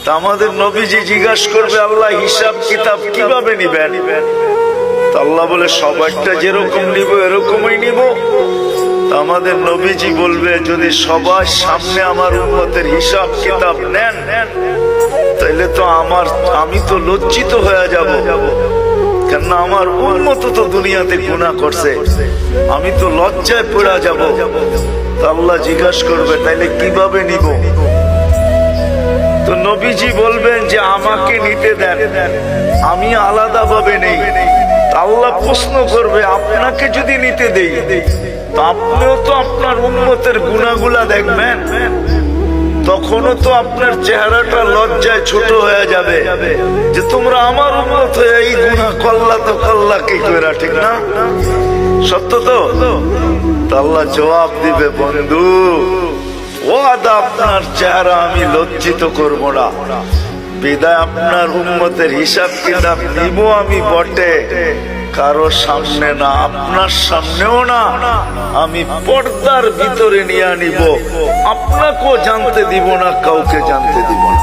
তা আমাদের নবীজি জিজ্ঞাসা করবে, আল্লাহ হিসাব কিতাব কিভাবে নিবেন? আল্লাহ বলে, সবাইটা যেরকম নিব এরকমই নিব। আমাদের নবীজি বলবে, যদি সবার সামনে আমার উম্মতের হিসাব কিতাব নেন তাইলে তো আমি তো লজ্জিত হয়ে যাব, কেননা আমার উম্মত তো দুনিয়াতে গুনাহ করছে, আমি তো লজ্জায় পড়ে যাব। আল্লাহ জিজ্ঞাসা করবে, তাইলে কিভাবে নিব? তো নবীজি বলবেন যে আমাকে নিতে দেন, আমি আলাদা ভাবে নেই। আল্লাহ প্রশ্ন করবে, আপনাকে যদি নিতে দেই তো আপনিও তো আপনার উম্মতের গুনাহগুলা দেখবেন, তখনও তো আপনার চেহারাটা লজ্জায় ছোট হয়ে যাবে যে তোমরা আমার উম্মত হয়ে এই গুনাহ করলা, তো করলা কি করে, ঠিক না? সত্য তো? আল্লাহ জবাব দিবে, বন্ধু ওয়াদা আপনার চেহারা আমি লজ্জিত করব না, বিদায় আপনার উম্মতের হিসাব কিতাব নিব আমি বটে, কারো সামনে না, আপনার সামনেও না, আমি পর্দার ভিতরে নিয়ে নিব, আপনাকেও জানতে দিব না, কাউকে জানতে দিব না।